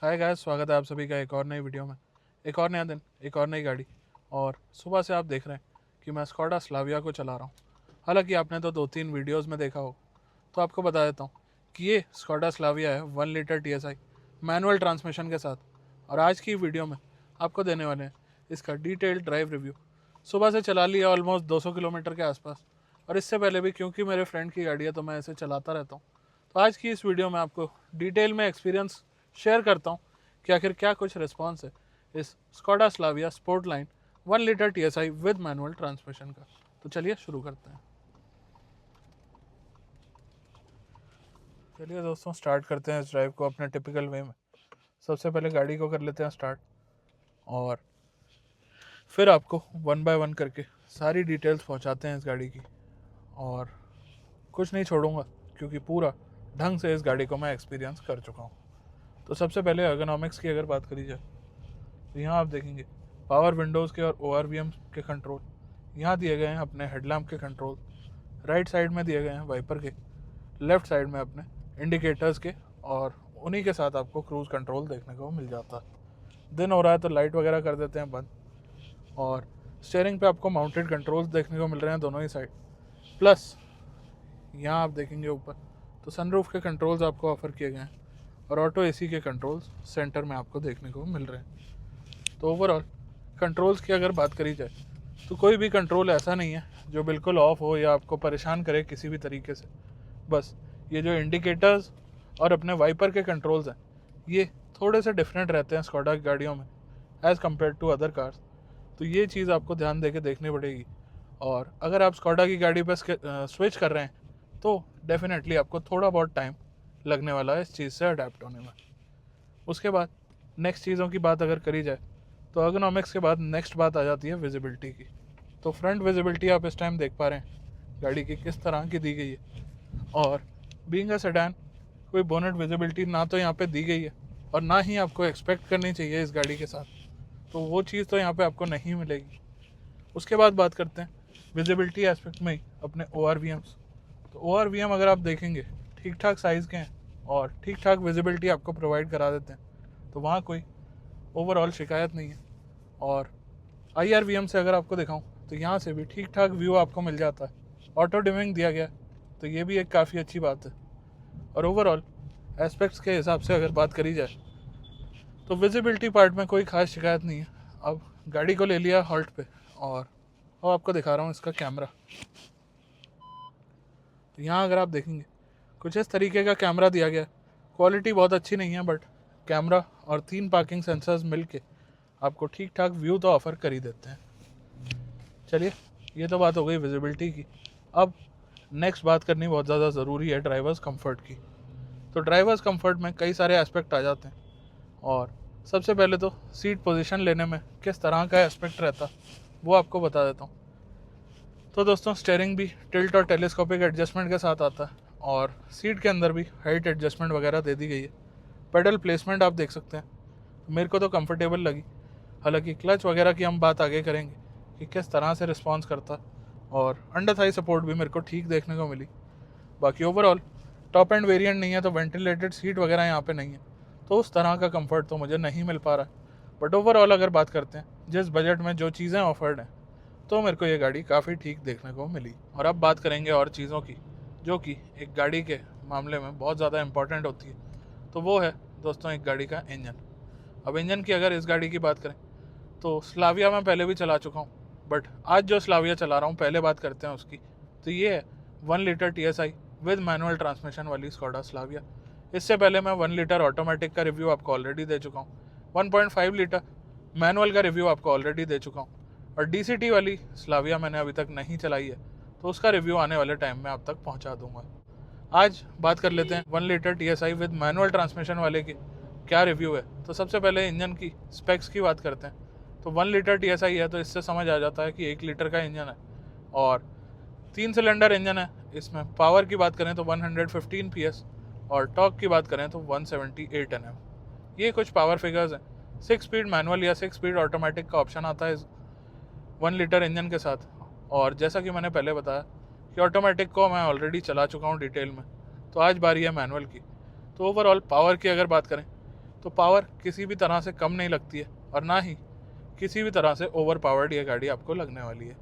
Hi guys, स्वागत है आप सभी का एक और नई वीडियो में। एक और नया दिन, एक और नई गाड़ी। और सुबह से आप देख रहे हैं कि मैं स्कोडा स्लाविया को चला रहा हूँ। हालांकि आपने तो 2-3 वीडियोस में देखा हो, तो आपको बता देता हूँ कि ये स्कोडा स्लाविया है 1 लीटर TSI मैनुअल ट्रांसमिशन के साथ। और आज की वीडियो में आपको देने वाले हैं इसका डिटेल्ड ड्राइव रिव्यू। सुबह से चला लिया ऑलमोस्ट 200 किलोमीटर के आसपास, और इससे पहले भी क्योंकि मेरे फ्रेंड की गाड़ी है तो मैं इसे चलाता रहता हूँ। तो आज की इस वीडियो में आपको डिटेल में एक्सपीरियंस शेयर करता हूँ कि आखिर क्या कुछ रिस्पॉन्स है इस Skoda Slavia sport line 1 litre TSI with manual transmission का। तो चलिए शुरू करते हैं। चलिए दोस्तों, स्टार्ट करते हैं इस ड्राइव को अपने टिपिकल वे में। सबसे पहले गाड़ी को कर लेते हैं स्टार्ट, और फिर आपको 1 बाय 1 करके सारी डिटेल्स पहुंचाते हैं इस गाड़ी की। और कुछ नहीं छोड़ूंगा क्योंकि पूरा ढंग से इस गाड़ी को मैं एक्सपीरियंस कर चुका हूँ। तो सबसे पहले एर्गोनॉमिक्स की अगर बात करी जाए तो यहाँ आप देखेंगे पावर विंडोज़ के और ORVM के कंट्रोल यहाँ दिए गए हैं। अपने हेडलैम्प के कंट्रोल राइट साइड में दिए गए हैं, वाइपर के लेफ्ट साइड में अपने इंडिकेटर्स के, और उन्हीं के साथ आपको क्रूज़ कंट्रोल देखने को मिल जाता है। दिन हो रहा है तो लाइट वगैरह कर देते हैं बंद। और स्टीयरिंग पे आपको माउंटेड कंट्रोल्स देखने को मिल रहे हैं दोनों ही साइड। प्लस यहाँ आप देखेंगे ऊपर तो सनरूफ के कंट्रोल्स आपको ऑफर किए गए हैं, और ऑटो AC के कंट्रोल्स सेंटर में आपको देखने को मिल रहे हैं। तो ओवरऑल कंट्रोल्स की अगर बात करी जाए तो कोई भी कंट्रोल ऐसा नहीं है जो बिल्कुल ऑफ हो या आपको परेशान करे किसी भी तरीके से। बस ये जो इंडिकेटर्स और अपने वाइपर के कंट्रोल्स हैं, ये थोड़े से डिफरेंट रहते हैं स्कोडा की गाड़ियों में as compare to other cars. तो ये चीज़ आपको ध्यान दे के देखनी पड़ेगी। और अगर आप स्कोडा की गाड़ी पर स्विच कर रहे हैं तो डेफिनेटली आपको थोड़ा बहुत टाइम लगने वाला है इस चीज़ से अडेप्ट होने में। उसके बाद नेक्स्ट चीज़ों की बात अगर करी जाए तो एर्गोनॉमिक्स के बाद नेक्स्ट बात आ जाती है विजिबिलिटी की। तो फ्रंट विजिबिलिटी आप इस टाइम देख पा रहे हैं गाड़ी की किस तरह की दी गई है। और बीइंग अ सेडान कोई बोनेट विजिबिलिटी ना तो यहाँ पे दी गई है, और ना ही आपको एक्सपेक्ट करनी चाहिए इस गाड़ी के साथ। तो वो चीज़ तो यहाँ पे आपको नहीं मिलेगी। उसके बाद बात करते हैं विजिबिलिटी एस्पेक्ट में ही अपने ORVMs। तो ORVM अगर आप देखेंगे ठीक ठाक साइज़ के हैं और ठीक ठाक विजिबिलिटी आपको प्रोवाइड करा देते हैं, तो वहाँ कोई ओवरऑल शिकायत नहीं है। और IRVM से अगर आपको दिखाऊं तो यहाँ से भी ठीक ठाक व्यू आपको मिल जाता है। ऑटो डिमिंग दिया गया है, तो ये भी एक काफ़ी अच्छी बात है। और ओवरऑल एस्पेक्ट्स के हिसाब से अगर बात करी जाए तो विजिबिलिटी पार्ट में कोई ख़ास शिकायत नहीं है। अब गाड़ी को ले लिया हॉल्ट पे, और अब आपको दिखा रहा हूँ इसका कैमरा। तो यहाँ अगर आप देखेंगे कुछ इस तरीके का कैमरा दिया गया है। क्वालिटी बहुत अच्छी नहीं है, बट कैमरा और 3 पार्किंग सेंसर्स मिल के आपको ठीक ठाक व्यू तो ऑफ़र कर ही देते हैं। चलिए, ये तो बात हो गई विजिबिलिटी की। अब नेक्स्ट बात करनी बहुत ज़्यादा ज़रूरी है ड्राइवर्स कंफर्ट की। तो ड्राइवर्स कंफर्ट में कई सारे एस्पेक्ट आ जाते हैं, और सबसे पहले तो सीट पोजीशन लेने में किस तरह का एस्पेक्ट रहता वो आपको बता देता हूँ। तो दोस्तों, स्टीयरिंग भी टिल्ट और टेलीस्कोपिक एडजस्टमेंट के साथ आता है, और सीट के अंदर भी हाइट एडजस्टमेंट वगैरह दे दी गई है। पेडल प्लेसमेंट आप देख सकते हैं, मेरे को तो कंफर्टेबल लगी। हालांकि क्लच वगैरह की हम बात आगे करेंगे कि किस तरह से रिस्पॉन्स करता, और अंडर थाई सपोर्ट भी मेरे को ठीक देखने को मिली। बाकी ओवरऑल टॉप एंड वेरिएंट नहीं है तो वेंटिलेटेड सीट वगैरह यहाँ पे नहीं है, तो उस तरह का कंफर्ट तो मुझे नहीं मिल पा रहा है। बट ओवरऑल अगर बात करते हैं जिस बजट में जो चीज़ें ऑफर्ड हैं, तो मेरे को ये गाड़ी काफ़ी ठीक देखने को मिली। और अब बात करेंगे और चीज़ों की जो कि एक गाड़ी के मामले में बहुत ज़्यादा इंपॉर्टेंट होती है। तो वो है दोस्तों एक गाड़ी का इंजन। अब इंजन की अगर इस गाड़ी की बात करें तो स्लाविया मैं पहले भी चला चुका हूँ, बट आज जो स्लाविया चला रहा हूँ पहले बात करते हैं उसकी। तो ये है 1 litre TSI with manual transmission वाली स्कोडा स्लाविया। इससे पहले मैं 1 लीटर ऑटोमेटिक का रिव्यू आपको ऑलरेडी दे चुका हूँ, 1.5 लीटर मैनुअल का रिव्यू आपको ऑलरेडी दे चुका हूँ, और DCT वाली स्लाविया मैंने अभी तक नहीं चलाई है, तो उसका रिव्यू आने वाले टाइम में आप तक पहुँचा दूँगा। आज बात कर लेते हैं 1 litre TSI with manual transmission वाले की क्या रिव्यू है। तो सबसे पहले इंजन की स्पेक्स की बात करते हैं। तो 1 लीटर TSI है तो इससे समझ आ जाता है कि 1 लीटर का इंजन है, और 3 सिलेंडर इंजन है। इसमें पावर की बात करें तो 115 PS, और टॉर्क की बात करें तो 178 Nm। ये कुछ पावर फिगर्स हैं। 6 स्पीड मैनुअल या 6 स्पीड ऑटोमेटिक का ऑप्शन आता है इस 1 लीटर इंजन के साथ। और जैसा कि मैंने पहले बताया कि ऑटोमेटिक को मैं ऑलरेडी चला चुका हूँ डिटेल में, तो आज बारी है मैनुअल की। तो ओवरऑल पावर की अगर बात करें तो पावर किसी भी तरह से कम नहीं लगती है और ना ही किसी भी तरह से ओवर पावर्ड ये गाड़ी आपको लगने वाली है।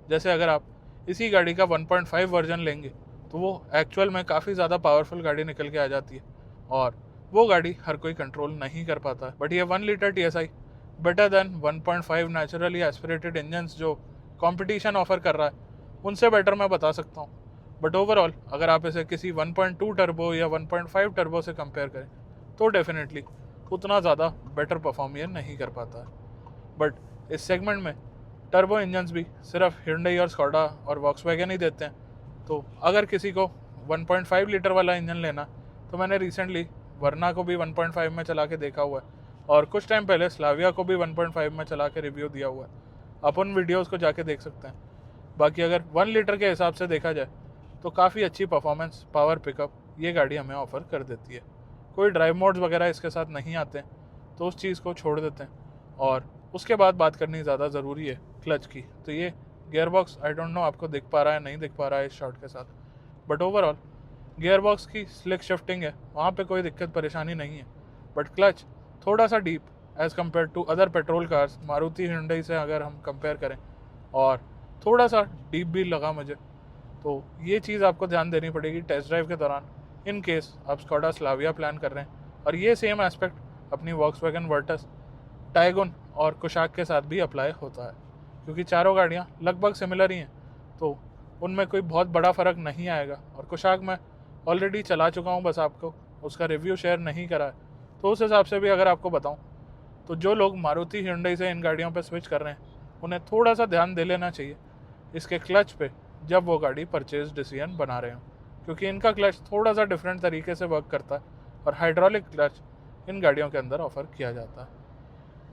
जैसे अगर आप इसी गाड़ी का 1.5 वर्जन लेंगे तो वो एक्चुअल में काफ़ी ज़्यादा पावरफुल गाड़ी निकल के आ जाती है और वो गाड़ी हर कोई कंट्रोल नहीं कर पाता है। बट ये 1 litre TSI better than 1.5 naturally aspirated engines जो कंपटीशन ऑफर कर रहा है उनसे बेटर मैं बता सकता हूँ। बट ओवरऑल अगर आप इसे किसी 1.2 टर्बो या 1.5 टर्बो से कंपेयर करें तो डेफिनेटली उतना ज़्यादा बेटर परफॉर्म ये नहीं कर पाता है। बट इस सेगमेंट में टर्बो इंजन्स भी सिर्फ Hyundai और स्कोडा और वॉक्सवैगन ही देते हैं। तो अगर किसी को 1.5 लीटर वाला इंजन लेना तो मैंने रिसेंटली वरना को भी 1.5 में चला के देखा हुआ है और कुछ टाइम पहले स्लाविया को भी 1.5 में चला के रिव्यू दिया हुआ है। आप उन वीडियोज़ को जाके देख सकते हैं। बाकी अगर 1 लीटर के हिसाब से देखा जाए तो काफ़ी अच्छी परफॉर्मेंस पावर पिकअप ये गाड़ी हमें ऑफ़र कर देती है। कोई ड्राइव मोड्स वगैरह इसके साथ नहीं आते हैं तो उस चीज़ को छोड़ देते हैं। और उसके बाद बात करनी ज़्यादा ज़रूरी है क्लच की। तो ये gear box I don't know आपको दिख पा रहा है नहीं दिख पा रहा है इस शॉट के साथ, बट ओवरऑल गियर बॉक्स की स्लिक शिफ्टिंग है, वहाँ पे कोई दिक्कत परेशानी नहीं है। बट क्लच थोड़ा सा deep as compare to other petrol cars Maruti Hyundai से अगर हम कंपेयर करें और थोड़ा सा डीप भी लगा मुझे। तो ये चीज़ आपको ध्यान देनी पड़ेगी टेस्ट ड्राइव के दौरान इन केस आप स्कोडा स्लाविया प्लान कर रहे हैं। और ये सेम एस्पेक्ट अपनी वॉक्सवैगन वर्टस, टाइगुन और कुशाक के साथ भी अप्लाई होता है क्योंकि चारों गाड़ियाँ लगभग सिमिलर ही हैं तो उनमें कोई बहुत बड़ा फ़र्क नहीं आएगा। और कुशाक मैं ऑलरेडी चला चुका हूँ, बस आपको उसका रिव्यू शेयर नहीं करा है। तो उस हिसाब से भी अगर आपको बताऊँ तो जो लोग मारुति Hyundai से इन गाड़ियों पर स्विच कर रहे हैं उन्हें थोड़ा सा ध्यान दे लेना चाहिए इसके क्लच पे जब वो गाड़ी परचेज डिसीजन बना रहे हों, क्योंकि इनका क्लच थोड़ा सा डिफरेंट तरीके से वर्क करता है और हाइड्रोलिक क्लच इन गाड़ियों के अंदर ऑफर किया जाता है।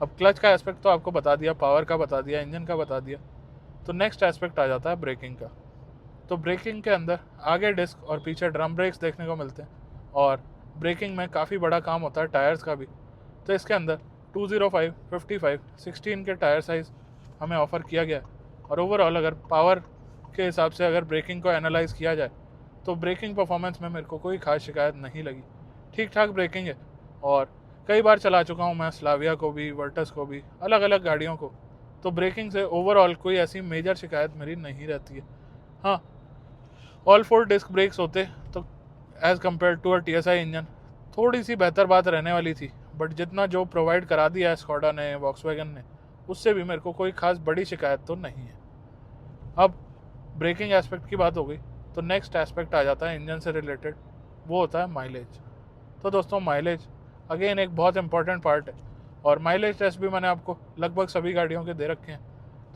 अब क्लच का एस्पेक्ट तो आपको बता दिया, पावर का बता दिया, इंजन का बता दिया, तो नेक्स्ट एस्पेक्ट आ जाता है ब्रेकिंग का। तो ब्रेकिंग के अंदर आगे डिस्क और पीछे ड्रम ब्रेक्स देखने को मिलते हैं और ब्रेकिंग में काफ़ी बड़ा काम होता है टायर्स का भी। तो इसके अंदर 205, 55, 16 के टायर साइज़ हमें ऑफ़र किया गया है। और ओवरऑल अगर पावर के हिसाब से अगर ब्रेकिंग को एनालाइज़ किया जाए तो ब्रेकिंग परफॉर्मेंस में मेरे को कोई खास शिकायत नहीं लगी, ठीक ठाक ब्रेकिंग है। और कई बार चला चुका हूँ मैं स्लाविया को भी, वर्टस को भी, अलग अलग गाड़ियों को, तो ब्रेकिंग से ओवरऑल कोई ऐसी मेजर शिकायत मेरी नहीं रहती है। हाँ, ऑल 4 डिस्क ब्रेक्स होते तो as compare to a TSI engine थोड़ी सी बेहतर बात रहने वाली थी, बट जितना जो प्रोवाइड करा दिया है स्कोडा ने, वॉक्सवैगन ने, उससे भी मेरे को कोई खास बड़ी शिकायत तो नहीं है। अब ब्रेकिंग एस्पेक्ट की बात हो गई तो नेक्स्ट एस्पेक्ट आ जाता है इंजन से रिलेटेड, वो होता है माइलेज। तो दोस्तों माइलेज अगेन एक बहुत इंपॉर्टेंट पार्ट है और माइलेज टेस्ट भी मैंने आपको लगभग सभी गाड़ियों के दे रखे हैं।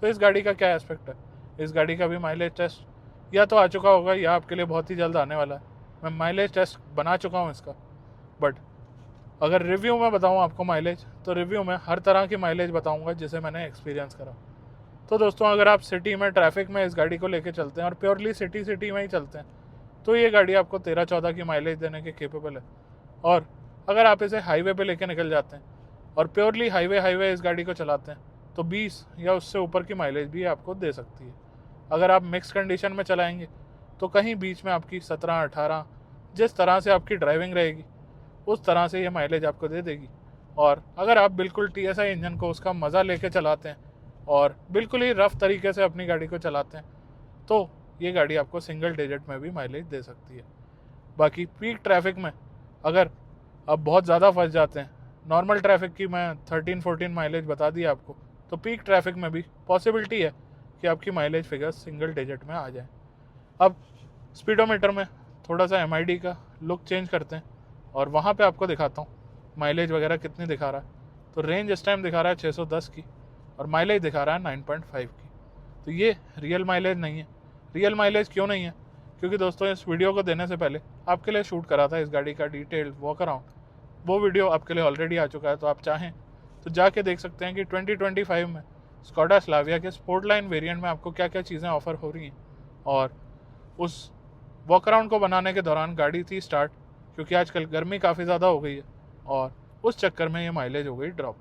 तो इस गाड़ी का क्या एस्पेक्ट है, इस गाड़ी का भी माइलेज टेस्ट या तो आ चुका होगा या आपके लिए बहुत ही जल्द आने वाला है। मैं माइलेज टेस्ट बना चुका हूँ इसका, बट अगर रिव्यू में बताऊँ आपको माइलेज, तो रिव्यू में हर तरह की माइलेज बताऊँगा जिसे मैंने एक्सपीरियंस करा। तो दोस्तों अगर आप सिटी में ट्रैफिक में इस गाड़ी को लेके चलते हैं और प्योरली सिटी में ही चलते हैं तो ये गाड़ी आपको 13-14 की माइलेज देने के केपेबल है। और अगर आप इसे हाईवे पे लेके निकल जाते हैं और प्योरली हाईवे इस गाड़ी को चलाते हैं तो 20 या उससे ऊपर की माइलेज भी आपको दे सकती है। अगर आप मिक्स कंडीशन में चलाएंगे तो कहीं बीच में आपकी 17-18, जिस तरह से आपकी ड्राइविंग रहेगी उस तरह से ये माइलेज आपको दे देगी। और अगर आप बिल्कुल TSI इंजन को उसका मज़ा लेके चलाते हैं और बिल्कुल ही रफ़ तरीके से अपनी गाड़ी को चलाते हैं तो ये गाड़ी आपको सिंगल डिजिट में भी माइलेज दे सकती है। बाकी पीक ट्रैफिक में अगर आप बहुत ज़्यादा फंस जाते हैं, नॉर्मल ट्रैफिक की मैं 13-14 माइलेज बता दी आपको, तो पीक ट्रैफिक में भी पॉसिबिलिटी है कि आपकी माइलेज फिगर सिंगल डिजिट में आ जाए। अब स्पीडोमीटर में थोड़ा सा MID का लुक चेंज करते हैं और वहाँ पे आपको दिखाता हूँ माइलेज वगैरह कितनी दिखा रहा है। तो रेंज इस टाइम दिखा रहा है 610 की और माइलेज दिखा रहा है 9.5 की। तो ये रियल माइलेज नहीं है। रियल माइलेज क्यों नहीं है, क्योंकि दोस्तों इस वीडियो को देने से पहले आपके लिए शूट करा था इस गाड़ी का डिटेल्ड वॉक अराउंड, वो वीडियो आपके लिए ऑलरेडी आ चुका है। तो आप चाहें तो जाके देख सकते हैं कि 2025 में स्कोडा स्लाविया के स्पोर्ट लाइन वेरिएंट में आपको क्या क्या चीज़ें ऑफ़र हो रही हैं। और उस वॉक अराउंड को बनाने के दौरान गाड़ी थी स्टार्ट, क्योंकि आजकल गर्मी काफ़ी ज़्यादा हो गई है और उस चक्कर में ये माइलेज हो गई ड्रॉप।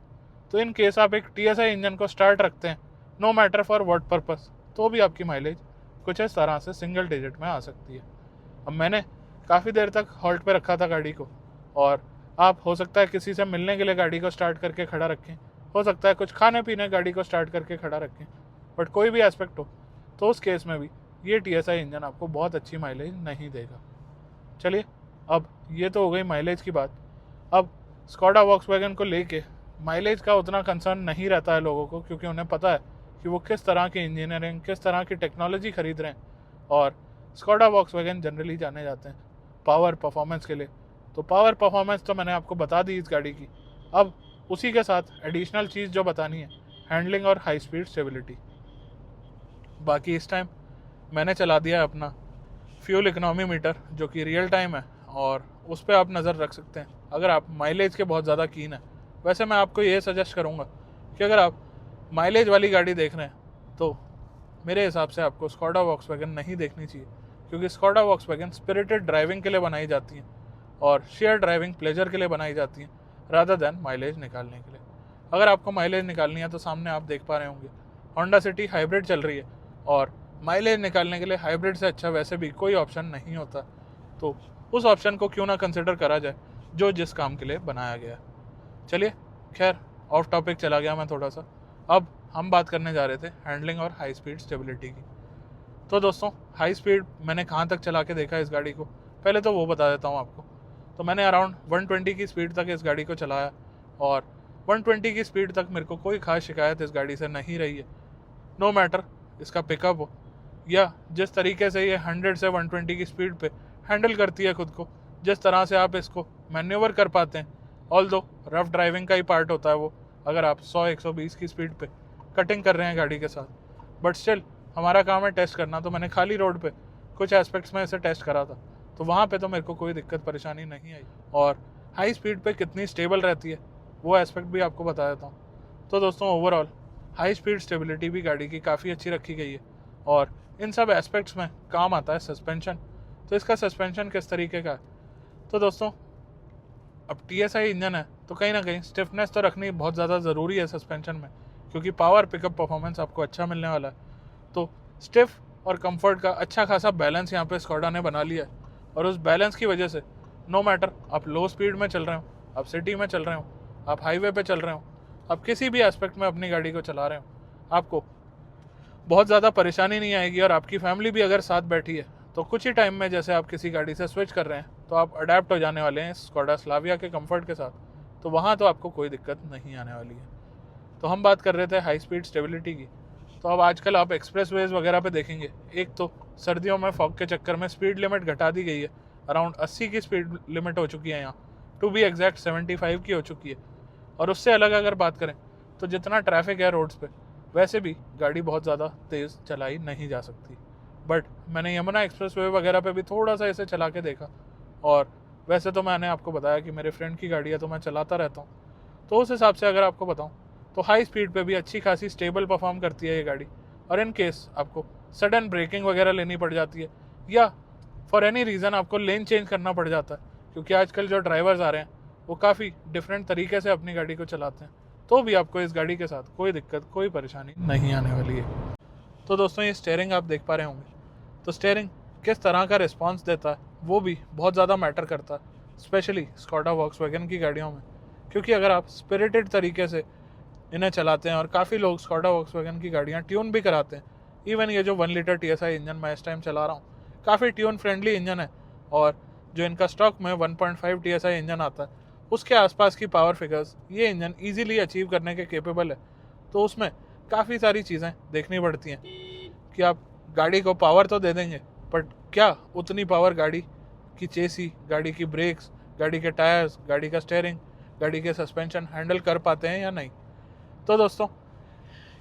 तो इन केस आप एक TSI इंजन को स्टार्ट रखते हैं no matter for what purpose, तो भी आपकी माइलेज कुछ इस तरह से सिंगल डिजिट में आ सकती है। अब मैंने काफ़ी देर तक हॉल्ट पे रखा था गाड़ी को और आप हो सकता है किसी से मिलने के लिए गाड़ी को स्टार्ट करके खड़ा रखें, हो सकता है कुछ खाने पीने गाड़ी को स्टार्ट करके खड़ा रखें, बट कोई भी एस्पेक्ट हो तो उस केस में भी ये TSI इंजन आपको बहुत अच्छी माइलेज नहीं देगा। चलिए, अब ये तो हो गई माइलेज की बात। अब स्कोडा वॉक्सवैगन को लेके माइलेज का उतना कंसर्न नहीं रहता है लोगों को, क्योंकि उन्हें पता है कि वो किस तरह की इंजीनियरिंग, किस तरह की टेक्नोलॉजी खरीद रहे हैं। और स्कोडा वॉक्सवैगन जनरली जाने जाते हैं पावर परफॉर्मेंस के लिए। तो पावर परफॉर्मेंस तो मैंने आपको बता दी इस गाड़ी की। अब उसी के साथ एडिशनल चीज़ जो बतानी है, हैंडलिंग और हाई स्पीड स्टेबिलिटी। बाकी इस टाइम मैंने चला दिया है अपना फ्यूल इकोनॉमी मीटर, जो कि रियल टाइम है, और उस पर आप नज़र रख सकते हैं अगर आप माइलेज के बहुत ज़्यादा कीन है। वैसे मैं आपको ये सजेस्ट करूँगा कि अगर आप माइलेज वाली गाड़ी देख रहे हैं तो मेरे हिसाब से आपको स्कोडा वॉक्सवैगन नहीं देखनी चाहिए, क्योंकि स्कोडा वॉक्सवैगन स्पिरिटेड ड्राइविंग के लिए बनाई जाती हैं और शेयर ड्राइविंग प्लेजर के लिए बनाई जाती हैं रादर दैन माइलेज निकालने के लिए। अगर आपको माइलेज निकालनी है तो सामने आप देख पा रहे होंगे होंडा सिटी हाइब्रिड चल रही है, और माइलेज निकालने के लिए हाइब्रिड से अच्छा वैसे भी कोई ऑप्शन नहीं होता। तो उस ऑप्शन को क्यों ना कंसिडर करा जाए जो जिस काम के लिए बनाया गया। चलिए, खैर ऑफ टॉपिक चला गया मैं थोड़ा सा। अब हम बात करने जा रहे थे हैंडलिंग और हाई स्पीड स्टेबिलिटी की। तो दोस्तों, हाई स्पीड मैंने कहाँ तक चला के देखा इस गाड़ी को, पहले तो वो बता देता हूँ आपको। तो मैंने अराउंड 120 की स्पीड तक इस गाड़ी को चलाया, और 120 की स्पीड तक मेरे को कोई खास शिकायत इस गाड़ी से नहीं रही है। नो मैटर इसका पिकअप हो या जिस तरीके से ये 100 से 120 की स्पीड पे हैंडल करती है खुद को, जिस तरह से आप इसको मैन्यूवर कर पाते हैं। ऑल्दो रफ ड्राइविंग का ही पार्ट होता है वो, अगर आप 100-120 की स्पीड पे कटिंग कर रहे हैं गाड़ी के साथ, बट स्टिल हमारा काम है टेस्ट करना। तो मैंने खाली रोड पे कुछ एस्पेक्ट्स में इसे टेस्ट करा था, तो वहाँ पे तो मेरे को कोई दिक्कत परेशानी नहीं आई। और हाई स्पीड पे कितनी स्टेबल रहती है वो एस्पेक्ट भी आपको बता देता हूँ। तो दोस्तों, ओवरऑल हाई स्पीड स्टेबिलिटी भी गाड़ी की काफ़ी अच्छी रखी गई है, और इन सब एस्पेक्ट्स में काम आता है सस्पेंशन। तो इसका सस्पेंशन किस तरीके का है, तो दोस्तों अब TSI इंजन है तो कहीं ना कहीं स्टिफनेस तो रखनी बहुत ज़्यादा ज़रूरी है सस्पेंशन में, क्योंकि पावर पिकअप परफॉर्मेंस आपको अच्छा मिलने वाला है। तो स्टिफ और कंफर्ट का अच्छा खासा बैलेंस यहाँ पे स्कोडा ने बना लिया है, और उस बैलेंस की वजह से नो मैटर आप लो स्पीड में चल रहे हो, आप सिटी में चल रहे हो, आप हाईवे पे चल रहे हो, आप किसी भी एस्पेक्ट में अपनी गाड़ी को चला रहे हो, आपको बहुत ज़्यादा परेशानी नहीं आएगी। और आपकी फैमिली भी अगर साथ बैठी है तो कुछ ही टाइम में जैसे आप किसी गाड़ी से स्विच कर रहे हैं तो आप अडेप्ट हो जाने वाले हैं स्कोडा स्लाविया के कंफर्ट के साथ, तो वहाँ तो आपको कोई दिक्कत नहीं आने वाली है। तो हम बात कर रहे थे हाई स्पीड स्टेबिलिटी की। तो अब आजकल आप एक्सप्रेसवेज वगैरह पे देखेंगे, एक तो सर्दियों में फॉग के चक्कर में स्पीड लिमिट घटा दी गई है, अराउंड 80 की स्पीड लिमिट हो चुकी है यहाँ, टू बी एग्जैक्ट 75 की हो चुकी है। और उससे अलग अगर बात करें तो जितना ट्रैफिक है रोड्स पे, वैसे भी गाड़ी बहुत ज़्यादा तेज़ चलाई नहीं जा सकती। बट मैंने यमुना एक्सप्रेसवे वगैरह पे भी थोड़ा सा इसे चला के देखा, और वैसे तो मैंने आपको बताया कि मेरे फ्रेंड की गाड़ी है तो मैं चलाता रहता हूँ, तो उस हिसाब से अगर आपको बताऊँ तो हाई स्पीड पे भी अच्छी खासी स्टेबल परफॉर्म करती है ये गाड़ी। और इन केस आपको सडन ब्रेकिंग वगैरह लेनी पड़ जाती है, या फॉर एनी रीज़न आपको लेन चेंज करना पड़ जाता है, क्योंकि आजकल जो ड्राइवर्स आ रहे हैं वो काफ़ी डिफरेंट तरीके से अपनी गाड़ी को चलाते हैं, तो भी आपको इस गाड़ी के साथ कोई दिक्कत, कोई परेशानी नहीं आने वाली है। तो दोस्तों, ये स्टीयरिंग आप देख पा रहे होंगे, तो स्टीयरिंग किस तरह का रिस्पांस देता है वो भी बहुत ज़्यादा मैटर करता है, स्पेशली स्कोडा वॉक्सवैगन की गाड़ियों में। क्योंकि अगर आप स्पिरिटेड तरीके से इन्हें चलाते हैं, और काफ़ी लोग स्कोडा वॉक्सवैगन की गाड़ियाँ ट्यून भी कराते हैं, इवन ये जो 1 लीटर TSI इंजन मैं इस टाइम चला रहा हूँ काफ़ी ट्यून फ्रेंडली इंजन है, और जो इनका स्टॉक में 1.5 TSI इंजन आता है उसके आसपास की पावर फिगर्स ये इंजन ईजिली अचीव करने के केपेबल है। तो उसमें काफ़ी सारी चीज़ें देखनी पड़ती हैं कि आप गाड़ी को पावर तो दे देंगे, बट क्या उतनी पावर गाड़ी की चेसी, गाड़ी की ब्रेक्स, गाड़ी के टायर्स, गाड़ी का स्टीयरिंग, गाड़ी के सस्पेंशन हैंडल कर पाते हैं या नहीं। तो दोस्तों,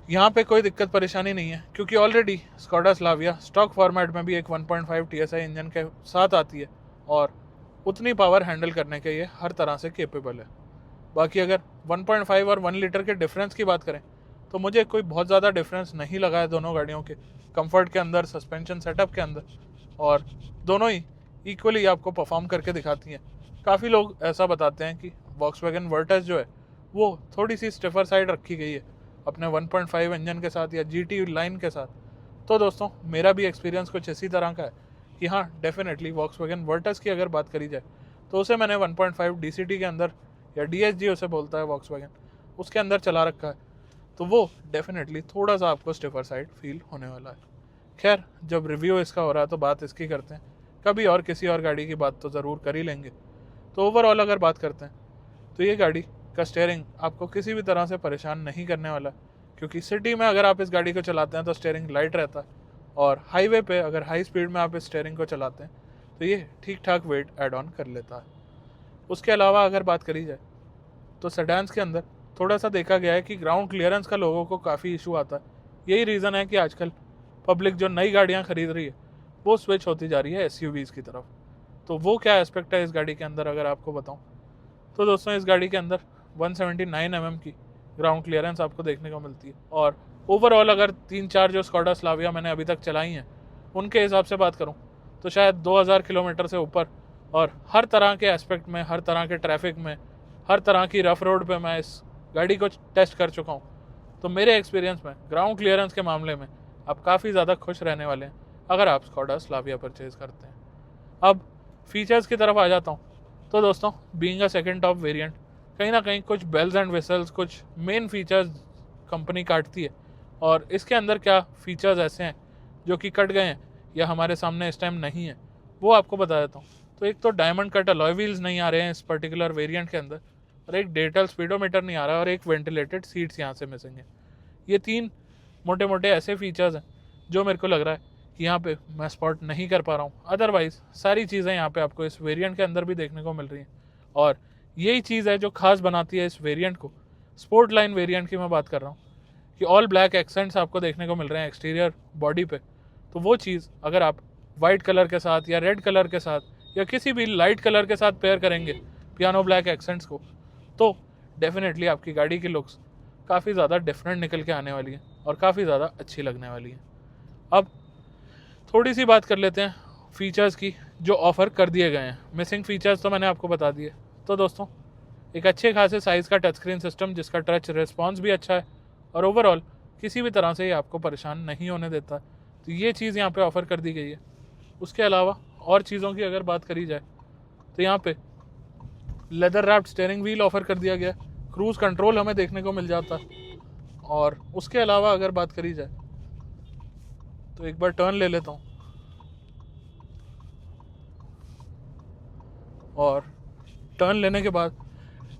यहाँ पे कोई दिक्कत परेशानी नहीं है, क्योंकि already Skoda Slavia stock format में भी एक 1.5 TSI इंजन के साथ आती है, और उतनी पावर हैंडल करने के ये हर तरह से केपेबल है। बाकी अगर 1.5 और 1 लीटर के डिफरेंस की बात करें तो मुझे कोई बहुत ज़्यादा डिफरेंस नहीं लगा है दोनों गाड़ियों के कंफर्ट के अंदर, सस्पेंशन सेटअप के अंदर, और दोनों ही इक्वली आपको परफॉर्म करके दिखाती हैं। काफ़ी लोग ऐसा बताते हैं कि वॉक्सवैगन वर्टस जो है वो थोड़ी सी स्टिफर साइड रखी गई है अपने 1.5 इंजन के साथ या GT लाइन के साथ। तो दोस्तों, मेरा भी एक्सपीरियंस कुछ इसी तरह का है कि हाँ, डेफिनेटली वॉक्सवैगन वर्टस की अगर बात करी जाए तो उसे मैंने 1.5 DCT के अंदर, या DSG उसे बोलता है वॉक्सवैगन, उसके अंदर चला रखा है। तो वो डेफिनेटली थोड़ा सा आपको स्टिफर साइड फील होने वाला है। खैर, जब रिव्यू इसका हो रहा है तो बात इसकी करते हैं, कभी और किसी और गाड़ी की बात तो ज़रूर कर ही लेंगे। तो ओवरऑल अगर बात करते हैं तो ये गाड़ी का स्टीयरिंग आपको किसी भी तरह से परेशान नहीं करने वाला, क्योंकि सिटी में अगर आप इस गाड़ी को चलाते हैं तो स्टीयरिंग लाइट रहता है, और हाईवे पे अगर हाई स्पीड में आप इस स्टीयरिंग को चलाते हैं तो ये ठीक ठाक वेट ऐड ऑन कर लेता है। उसके अलावा अगर बात करी जाए तो सेडान्स के अंदर थोड़ा सा देखा गया है कि ग्राउंड क्लियरेंस का लोगों को काफ़ी इशू आता है। यही रीज़न है कि आजकल पब्लिक जो नई गाड़ियाँ खरीद रही है वो स्विच होती जा रही है SUVs की तरफ। तो वो क्या एस्पेक्ट है इस गाड़ी के अंदर अगर आपको बताऊं तो दोस्तों, इस गाड़ी के अंदर 179 mm की ग्राउंड क्लियरेंस आपको देखने को मिलती है। और ओवरऑल अगर 3-4 जो स्कोडा स्लाविया मैंने अभी तक चलाई हैं उनके हिसाब से बात करूं तो शायद 2000 किलोमीटर से ऊपर, और हर तरह के एस्पेक्ट में, हर तरह के ट्रैफिक में, हर तरह की रफ रोड पे मैं इस गाड़ी को टेस्ट कर चुका हूँ। तो मेरे एक्सपीरियंस में ग्राउंड क्लियरेंस के मामले में आप काफ़ी ज़्यादा खुश रहने वाले हैं अगर आप स्कोडा स्लाविया परचेज़ करते हैं। अब फीचर्स की तरफ आ जाता हूँ तो दोस्तों, being a second top variant, कहीं ना कहीं कुछ बेल्स एंड विसल्स, कुछ मेन फीचर्स कंपनी काटती है। और इसके अंदर क्या फीचर्स ऐसे हैं जो कि कट गए हैं या हमारे सामने इस टाइम नहीं है, वो आपको बता देता हूँ। तो एक तो डायमंड कट अलॉय व्हील्स नहीं आ रहे हैं इस पर्टिकुलर वेरिएंट के अंदर, और एक डिजिटल स्पीडोमीटर नहीं आ रहा है, और एक वेंटिलेटेड सीट्स यहाँ से मिसिंग है। ये 3 मोटे मोटे ऐसे फीचर्स हैं जो मेरे को लग रहा है कि यहाँ पे मैं स्पॉट नहीं कर पा रहा हूँ। अदरवाइज़ सारी चीज़ें यहाँ पे आपको इस वेरिएंट के अंदर भी देखने को मिल रही हैं, और यही चीज़ है जो खास बनाती है इस वेरिएंट को। स्पोर्ट लाइन वेरिएंट की मैं बात कर रहा हूँ कि ऑल ब्लैक एक्सेंट्स आपको देखने को मिल रहे हैं एक्सटीरियर बॉडी पे। तो वो चीज़ अगर आप वाइट कलर के साथ या रेड कलर के साथ या किसी भी लाइट कलर के साथ पेयर करेंगे पियानो ब्लैक एक्सेंट्स को, तो डेफिनेटली आपकी गाड़ी की लुक्स काफ़ी ज़्यादा डिफरेंट निकल के आने वाली है और काफ़ी ज़्यादा अच्छी लगने वाली है। अब थोड़ी सी बात कर लेते हैं फीचर्स की जो ऑफ़र कर दिए गए हैं। मिसिंग फीचर्स तो मैंने आपको बता दिए। तो दोस्तों, एक अच्छे खासे साइज़ का टच स्क्रीन सिस्टम जिसका टच रिस्पॉन्स भी अच्छा है, और ओवरऑल किसी भी तरह से ये आपको परेशान नहीं होने देता, तो ये चीज़ यहाँ पे ऑफ़र कर दी गई है। उसके अलावा और चीज़ों की अगर बात करी जाए तो यहाँ पे leather wrapped steering wheel offer कर दिया गया, क्रूज़ कंट्रोल हमें देखने को मिल जाता। और उसके अलावा अगर बात करी जाए तो एक बार टर्न ले लेता हूँ, और टर्न लेने के बाद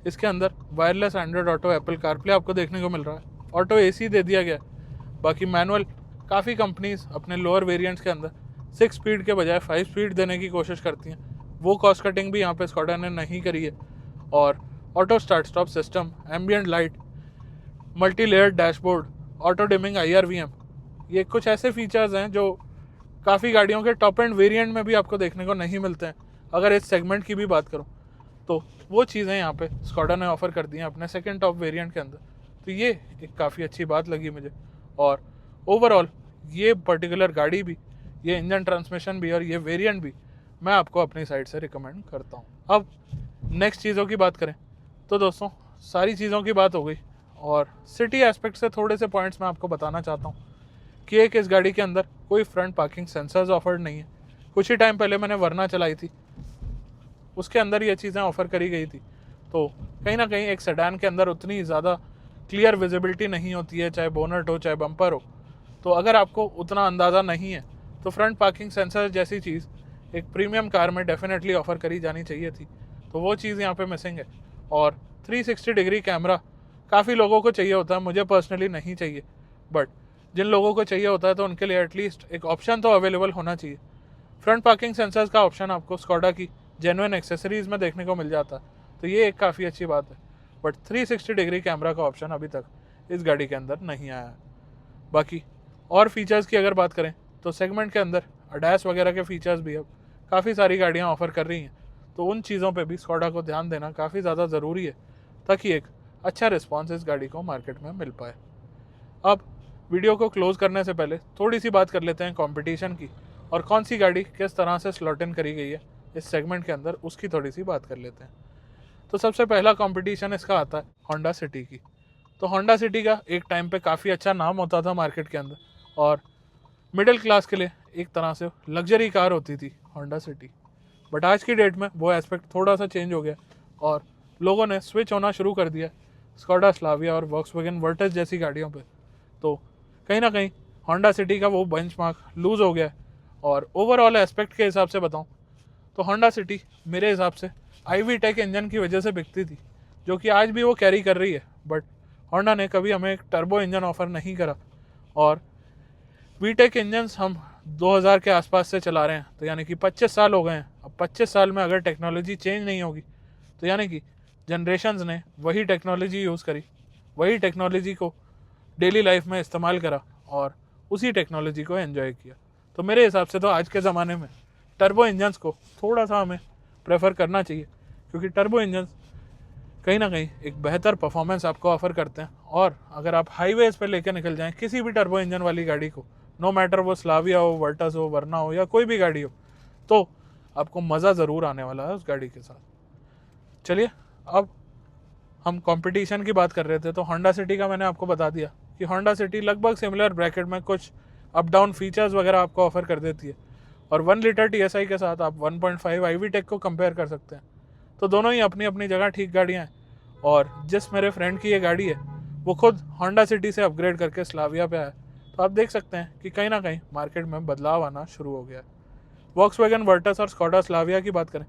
इसके अंदर wireless Android auto, Apple CarPlay आपको देखने को मिल रहा है। ऑटो AC दे दिया गया। बाकी मैनुअल काफ़ी कंपनीज अपने लोअर वेरिएंट्स के अंदर 6 स्पीड के बजाय 5 स्पीड देने की कोशिश करती हैं। वो कॉस्ट कटिंग भी यहाँ पे स्कोडा ने नहीं करी है। और auto start stop system, ambient light, multi layered dashboard, auto dimming IRVM, ये कुछ ऐसे फीचर्स हैं जो काफ़ी गाड़ियों के टॉप एंड वेरिएंट में भी आपको देखने को नहीं मिलते हैं। अगर इस सेगमेंट की भी बात करूं तो वो चीज़ें यहाँ पे स्कोडा ने ऑफ़र कर दी हैं अपने सेकंड टॉप वेरिएंट के अंदर। तो ये एक काफ़ी अच्छी बात लगी मुझे। और ओवरऑल ये पर्टिकुलर गाड़ी भी, ये इंजन ट्रांसमिशन भी और ये वेरिएंट भी मैं आपको अपनी साइड से रिकमेंड करता हूँ। अब नेक्स्ट चीज़ों की बात करें तो दोस्तों, सारी चीज़ों की बात हो गई, और सिटी एस्पेक्ट से थोड़े से पॉइंट्स मैं आपको बताना चाहता हूँ कि एक इस गाड़ी के अंदर कोई फ्रंट पार्किंग सेंसर्स ऑफर्ड नहीं है। कुछ ही टाइम पहले मैंने वरना चलाई थी, उसके अंदर ये चीज़ें ऑफ़र करी गई थी। तो कहीं ना कहीं एक सेडान के अंदर उतनी ज़्यादा क्लियर विजिबिलिटी नहीं होती है, चाहे बोनट हो चाहे बम्पर हो। तो अगर आपको उतना अंदाज़ा नहीं है तो फ्रंट पार्किंग सेंसर जैसी चीज़ एक प्रीमियम कार में डेफिनेटली ऑफ़र करी जानी चाहिए थी। तो वो चीज़ यहाँ पे मिसिंग है। और 360 डिग्री कैमरा काफ़ी लोगों को चाहिए होता है, मुझे पर्सनली नहीं चाहिए, बट जिन लोगों को चाहिए होता है तो उनके लिए एटलीस्ट एक ऑप्शन तो अवेलेबल होना चाहिए। फ्रंट पार्किंग सेंसर्स का ऑप्शन आपको स्कोडा की जेन्युइन एक्सेसरीज़ में देखने को मिल जाता है, तो ये एक काफ़ी अच्छी बात है। बट 360 डिग्री कैमरा का ऑप्शन अभी तक इस गाड़ी के अंदर नहीं आया है। बाकी और फीचर्स की अगर बात करें तो सेगमेंट के अंदर ADAS वगैरह के फीचर्स भी अब काफ़ी सारी गाड़ियाँ ऑफ़र कर रही हैं। तो उन चीज़ों पे भी स्कोडा को ध्यान देना काफ़ी ज़्यादा ज़रूरी है ताकि एक अच्छा रिस्पॉन्स इस गाड़ी को मार्केट में मिल पाए। अब वीडियो को क्लोज़ करने से पहले थोड़ी सी बात कर लेते हैं कंपटीशन की, और कौन सी गाड़ी किस तरह से स्लॉट इन करी गई है इस सेगमेंट के अंदर, उसकी थोड़ी सी बात कर लेते हैं। तो सबसे पहला कंपटीशन इसका आता है होंडा सिटी की। तो होंडा सिटी का एक टाइम पे काफ़ी अच्छा नाम होता था मार्केट के अंदर, और मिडिल क्लास के लिए एक तरह से लग्जरी कार होती थी होंडा सिटी। बट आज की डेट में वो एस्पेक्ट थोड़ा सा चेंज हो गया और लोगों ने स्विच होना शुरू कर दिया स्कोडा स्लाविया और वॉक्सवैगन वर्टस जैसी गाड़ियों पे। तो कहीं ना कहीं होंडा सिटी का वो बेंचमार्क लूज हो गया। और ओवरऑल एस्पेक्ट के हिसाब से बताऊं तो होंडा सिटी मेरे हिसाब से IV टेक इंजन की वजह से बिकती थी, जो कि आज भी वो कैरी कर रही है। बट होंडा ने कभी हमें एक टर्बो इंजन ऑफर नहीं करा और वीटेक इंजन्स हम 2000 के आसपास से चला रहे हैं, तो यानी कि 25 साल हो गए हैं। अब 25 साल में अगर टेक्नोलॉजी चेंज नहीं होगी तो यानी कि जनरेशन्स ने वही टेक्नोलॉजी यूज़ करी, वही टेक्नोलॉजी को डेली लाइफ में इस्तेमाल करा और उसी टेक्नोलॉजी को एंजॉय किया। तो मेरे हिसाब से तो आज के ज़माने में टर्बो इंजन्स को थोड़ा सा हमें प्रेफर करना चाहिए, क्योंकि टर्बो इंजन्स कहीं ना कहीं एक बेहतर परफॉर्मेंस आपको ऑफर करते हैं। और अगर आप हाईवेज पे लेके निकल जाएं किसी भी टर्बो इंजन वाली गाड़ी को, नो मैटर वो स्लाविया हो, वर्टस हो, वरना हो या कोई भी गाड़ी हो, तो आपको मज़ा ज़रूर आने वाला है उस गाड़ी के साथ। चलिए अब हम कंपटीशन की बात कर रहे थे, तो होंडा सिटी का मैंने आपको बता दिया कि होंडा सिटी लगभग सिमिलर ब्रैकेट में कुछ अप डाउन फीचर्स वगैरह आपको ऑफर कर देती है। और 1 लीटर TSI के साथ आप 1.5 IV टेक को कंपेयर कर सकते हैं। तो दोनों ही अपनी अपनी जगह ठीक गाड़ियाँ हैं। और जिस मेरे फ्रेंड की ये गाड़ी है वो खुद होंडा सिटी से अपग्रेड करके स्लाविया पे आया, तो आप देख सकते हैं कि कहीं ना कहीं मार्केट में बदलाव आना शुरू हो गया है। वॉक्सवैगन वर्टस और स्कोडा स्लाविया की बात करें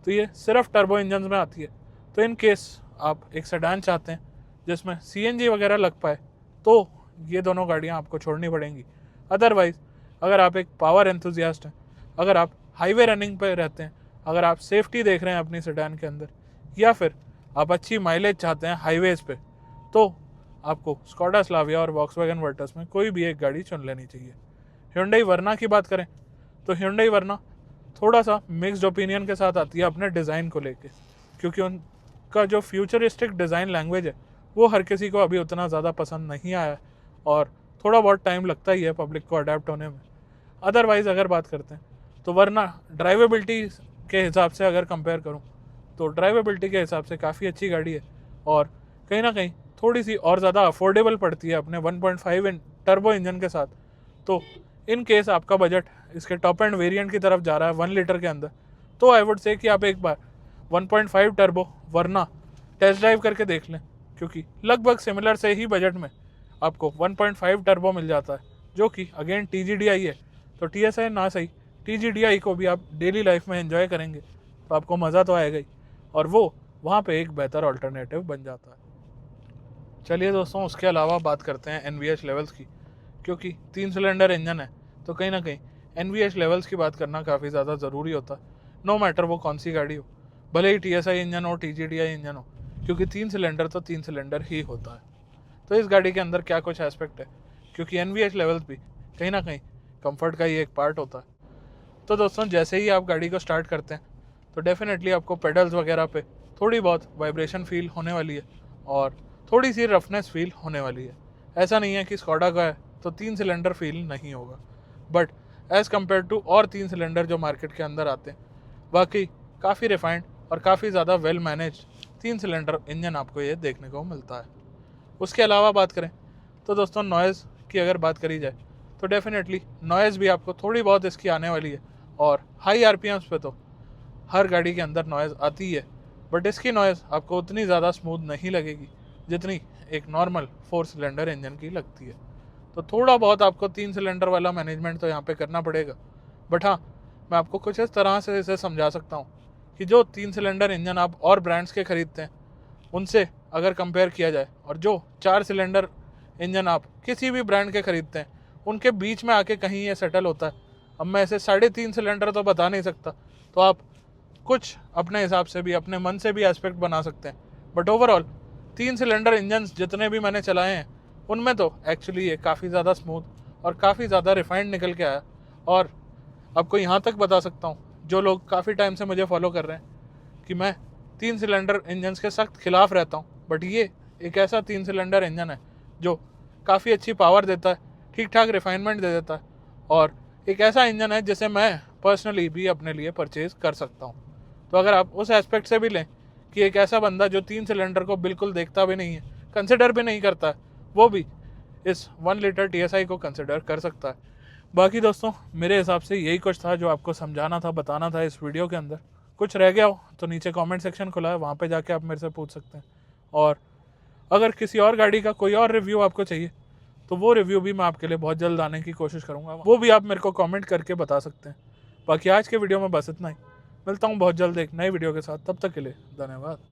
तो ये सिर्फ टर्बो इंजन में आती है। तो इन केस आप एक सेडान चाहते हैं जिसमें CNG वगैरह लग पाए तो ये दोनों गाड़ियाँ आपको छोड़नी पड़ेंगी। अदरवाइज़ अगर आप एक पावर एंथुजियास्ट हैं, अगर आप हाईवे रनिंग पे रहते हैं, अगर आप सेफ्टी देख रहे हैं अपनी सेडान के अंदर, या फिर आप अच्छी माइलेज चाहते हैं हाईवेज पे, तो आपको स्कोडा स्लाविया और वॉक्सवैगन वर्टस में कोई भी एक गाड़ी चुन लेनी चाहिए। Hyundai वर्ना की बात करें तो Hyundai वर्ना थोड़ा सा मिक्स्ड ओपिनियन के साथ आती है अपने डिज़ाइन को लेके, क्योंकि उनका जो फ्यूचरिस्टिक डिज़ाइन लैंग्वेज है वो हर किसी को अभी उतना ज़्यादा पसंद नहीं आया और थोड़ा बहुत टाइम लगता ही है पब्लिक को अडेप्ट होने में। अदरवाइज़ अगर बात करते हैं तो वरना ड्राइवेबिलिटी के हिसाब से अगर कंपेयर करूं तो ड्राइवेबिलिटी के हिसाब से काफ़ी अच्छी गाड़ी है और कहीं ना कहीं थोड़ी सी और ज़्यादा अफोर्डेबल पड़ती है अपने 1.5 टर्बो इंजन के साथ। तो इन केस आपका बजट इसके टॉप एंड वेरिएंट की तरफ जा रहा है 1 लीटर के अंदर, तो आई वुड से कि आप एक बार 1.5 टर्बो वरना टेस्ट ड्राइव करके देख लें, क्योंकि लगभग सिमिलर से ही बजट में आपको 1.5 टर्बो मिल जाता है, जो कि अगेन TGDI है। तो TSI ना सही, TGDI को भी आप डेली लाइफ में एंजॉय करेंगे तो आपको मज़ा तो आएगा ही, और वो वहाँ पे एक बेहतर अल्टरनेटिव बन जाता है। चलिए दोस्तों, उसके अलावा बात करते हैं NVH लेवल्स की, क्योंकि 3 सिलेंडर इंजन है तो कहीं ना कहीं NVH लेवल्स की बात करना काफ़ी ज़्यादा ज़रूरी होता है, नो मैटर वो कौन सी गाड़ी हो, भले ही TSI इंजन हो, TGDI इंजन हो, क्योंकि 3 सिलेंडर तो 3 सिलेंडर ही होता है। तो इस गाड़ी के अंदर क्या कुछ एस्पेक्ट है, क्योंकि NVH लेवल्स भी कहीं ना कहीं कंफर्ट का ही एक पार्ट होता है। तो दोस्तों, जैसे ही आप गाड़ी को स्टार्ट करते हैं तो डेफिनेटली आपको पेडल्स वगैरह पे थोड़ी बहुत वाइब्रेशन फील होने वाली है और थोड़ी सी रफनेस फील होने वाली है। ऐसा नहीं है कि स्कोडा का है तो 3 सिलेंडर फील नहीं होगा, बट एज़ कम्पेयर टू और 3 सिलेंडर जो मार्केट के अंदर आते हैं, बाकी काफ़ी रिफाइंड और काफ़ी ज़्यादा वेल मैनेज 3 सिलेंडर इंजन आपको ये देखने को मिलता है। उसके अलावा बात करें तो दोस्तों, नॉइज़ की अगर बात करी जाए तो डेफिनेटली नॉइज़ भी आपको थोड़ी बहुत इसकी आने वाली है, और हाई RPMs पे तो हर गाड़ी के अंदर नॉइज़ आती है, बट इसकी नॉइज़ आपको उतनी ज़्यादा स्मूथ नहीं लगेगी जितनी एक नॉर्मल 4 सिलेंडर इंजन की लगती है। तो थोड़ा बहुत आपको 3 सिलेंडर वाला मैनेजमेंट तो यहाँ पे करना पड़ेगा, बट हाँ, मैं आपको कुछ इस तरह से इसे समझा सकता हूँ कि जो 3 सिलेंडर इंजन आप और ब्रांड्स के खरीदते हैं उनसे अगर कंपेयर किया जाए, और जो 4 सिलेंडर इंजन आप किसी भी ब्रांड के खरीदते हैं, उनके बीच में आके कहीं ये सेटल होता है। अब मैं ऐसे 3.5 सिलेंडर तो बता नहीं सकता, तो आप कुछ अपने हिसाब से भी, अपने मन से भी एस्पेक्ट बना सकते हैं, बट ओवरऑल 3 सिलेंडर इंजन जितने भी मैंने चलाए हैं उनमें तो एक्चुअली ये काफ़ी ज़्यादा स्मूथ और काफ़ी ज़्यादा रिफाइंड निकल के आया। और आपको यहाँ तक बता सकता हूँ, जो लोग काफ़ी टाइम से मुझे फॉलो कर रहे हैं, कि मैं 3 सिलेंडर इंजन्स के सख्त खिलाफ़ रहता हूँ, बट ये एक ऐसा 3 सिलेंडर इंजन है जो काफ़ी अच्छी पावर देता है, ठीक ठाक रिफाइनमेंट दे देता है, और एक ऐसा इंजन है जिसे मैं पर्सनली भी अपने लिए परचेज़ कर सकता हूँ। तो अगर आप उस एस्पेक्ट से भी लें कि एक ऐसा बंदा जो 3 सिलेंडर को बिल्कुल देखता भी नहीं है, कंसिडर भी नहीं करता है, वो भी इस 1 लीटर TSI को कंसिडर कर सकता है। बाकी दोस्तों मेरे हिसाब से यही कुछ था जो आपको समझाना था, बताना था इस वीडियो के अंदर। कुछ रह गया हो तो नीचे कमेंट सेक्शन खुला है, वहाँ पे जाके आप मेरे से पूछ सकते हैं। और अगर किसी और गाड़ी का कोई और रिव्यू आपको चाहिए तो वो रिव्यू भी मैं आपके लिए बहुत जल्द आने की कोशिश करूँगा, वो भी आप मेरे को कमेंट करके बता सकते हैं। बाकी आज के वीडियो में बस इतना ही, मिलता हूँ बहुत जल्द एक नई वीडियो के साथ, तब तक के लिए धन्यवाद।